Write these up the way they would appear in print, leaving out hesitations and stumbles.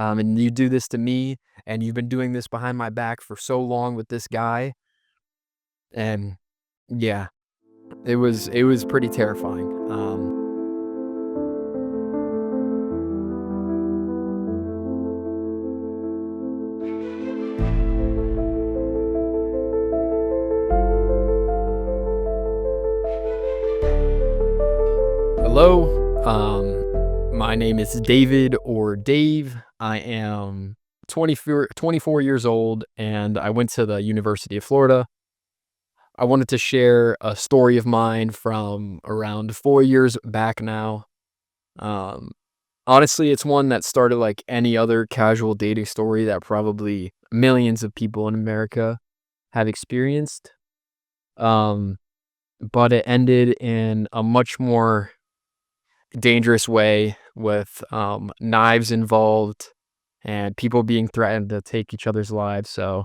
and you do this to me, and you've been doing this behind my back for so long with this guy." And yeah, it was pretty terrifying. Hello, my name is David or Dave. I am 24 years old, and I went to the University of Florida. I wanted to share a story of mine from around 4 years back now. Um, Honestly, it's one that started like any other casual dating story that probably millions of people in America have experienced. Um, but it ended in a much more dangerous way with knives involved and people being threatened to take each other's lives. So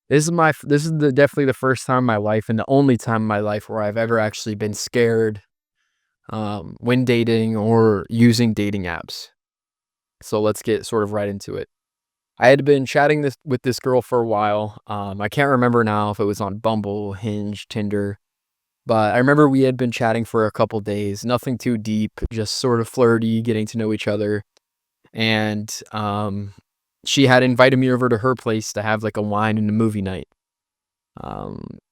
definitely the first time in my life and the only time in my life where I've ever actually been scared when dating or using dating apps. So let's get sort of right into it. I had been chatting with this girl for a while. I can't remember now if it was on Bumble, Hinge, Tinder, but I remember we had been chatting for a couple days. Nothing too deep, just sort of flirty, getting to know each other. And she had invited me over to her place to have like a wine and a movie night,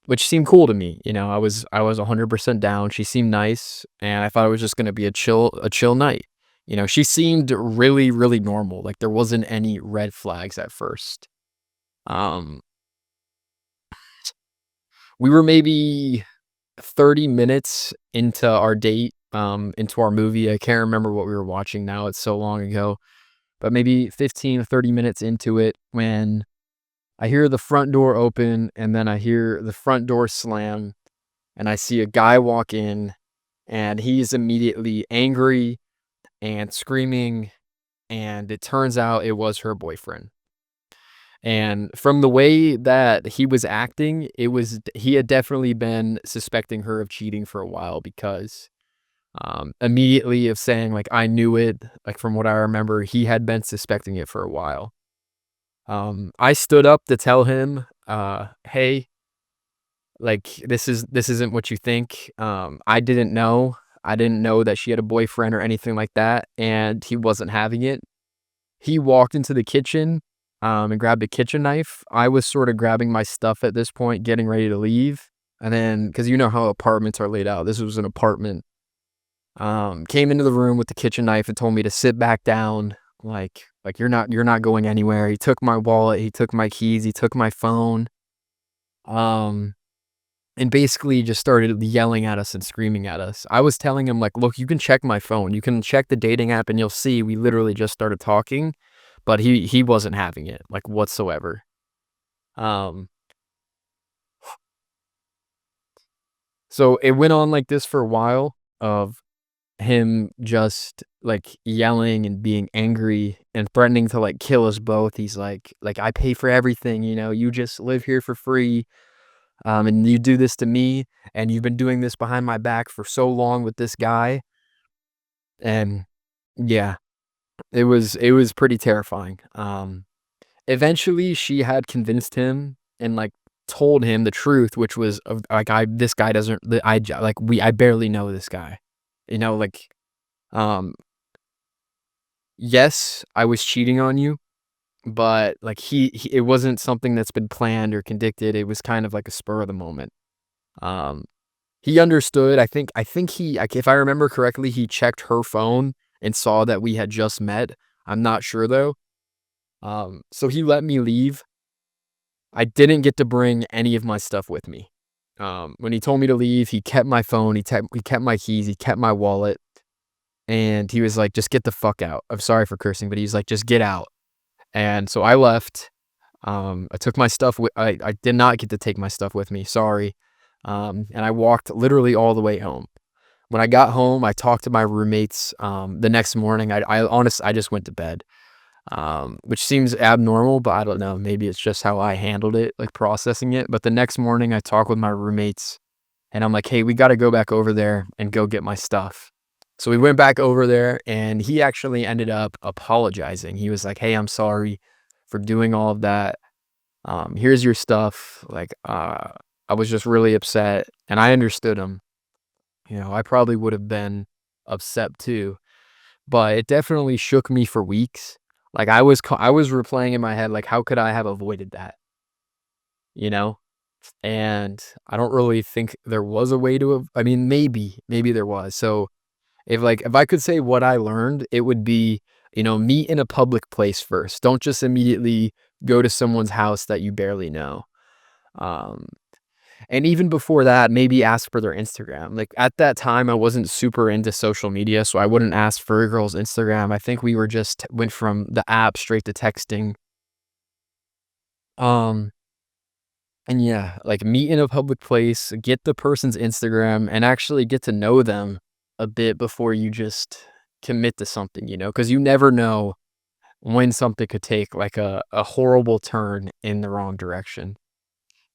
which seemed cool to me. I was 100% down. She seemed nice, and I thought it was just gonna be a chill night. She seemed really, really normal. Like there wasn't any red flags at first. Um, we were maybe 30 minutes into our date, into our movie. I can't remember what we were watching now. It's so long ago, but maybe 15 or 30 minutes into it when I hear the front door open and then I hear the front door slam and I see a guy walk in and he's immediately angry and screaming, and it turns out it was her boyfriend. And from the way that he was acting, he had definitely been suspecting her of cheating for a while because immediately of saying like I knew it, like from what I remember, he had been suspecting it for a while. I stood up to tell him, "Hey, like this isn't what you think. I didn't know. I didn't know that she had a boyfriend or anything like that, and he wasn't having it." He walked into the kitchen, and grabbed a kitchen knife. I was sort of grabbing my stuff at this point, getting ready to leave, and then because you know how apartments are laid out, this was an apartment. Came into the room with the kitchen knife and told me to sit back down, like you're not going anywhere. He took my wallet, he took my keys, he took my phone, um, and basically just started yelling at us and screaming at us. I was telling him like, "Look, you can check my phone. You can check the dating app and you'll see we literally just started talking." But he wasn't having it, like, whatsoever. Um, so it went on like this for a while of him just, like, yelling and being angry and threatening to, like, kill us both. He's like, "I pay for everything, you just live here for free, and you do this to me, and you've been doing this behind my back for so long with this guy." And yeah, it was pretty terrifying. Eventually, she had convinced him and, like, told him the truth, which was of like, I this guy doesn't the I j like, we I barely know this guy. Like, um, yes, I was cheating on you, but, like, he it wasn't something that's been planned or conducted. It was kind of like a spur of the moment. Um, he understood. I think he like, if I remember correctly, he checked her phone and saw that we had just met. I'm not sure, though. So he let me leave. I didn't get to bring any of my stuff with me. When he told me to leave, he kept my phone, he kept my keys, he kept my wallet, and he was like, "Just get the fuck out." I'm sorry for cursing, but he's like, "Just get out." And so I left. I took my stuff with I did not get to take my stuff with me, sorry. And I walked literally all the way home. When I got home, I talked to my roommates. The next morning, I just went to bed. Which seems abnormal, but I don't know. Maybe it's just how I handled it, like processing it. But the next morning, I talked with my roommates and I'm like, "Hey, we got to go back over there and go get my stuff." So we went back over there, and he actually ended up apologizing. He was like, "Hey, I'm sorry for doing all of that. Here's your stuff." Like, I was just really upset, and I understood him. I probably would have been upset too, but it definitely shook me for weeks. Like, I was replaying in my head, like, how could I have avoided that, you know? And I don't really think there was a way to I mean, maybe there was. So, if I could say what I learned, it would be, meet in a public place first. Don't just immediately go to someone's house that you barely know. Um, and even before that, maybe ask for their Instagram. Like, at that time, I wasn't super into social media, so I wouldn't ask for a girl's Instagram. I think we were just went from the app straight to texting. Um, and yeah, like, meet in a public place, get the person's Instagram, and actually get to know them a bit before you just commit to something, because you never know when something could take, like, a horrible turn in the wrong direction.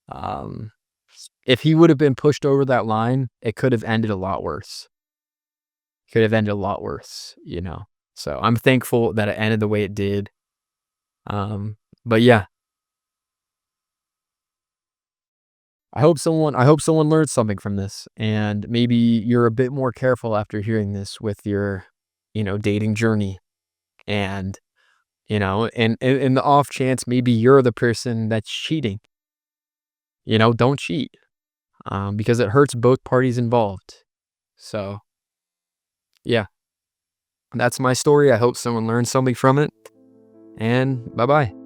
Um, if he would have been pushed over that line, it could have ended a lot worse. Could have ended a lot worse. So, I'm thankful that it ended the way it did. But yeah, I hope someone learned something from this, and maybe you're a bit more careful after hearing this with your, dating journey. And, in the off chance maybe you're the person that's cheating, don't cheat, because it hurts both parties involved. So, yeah, that's my story. I hope someone learned something from it, and bye-bye.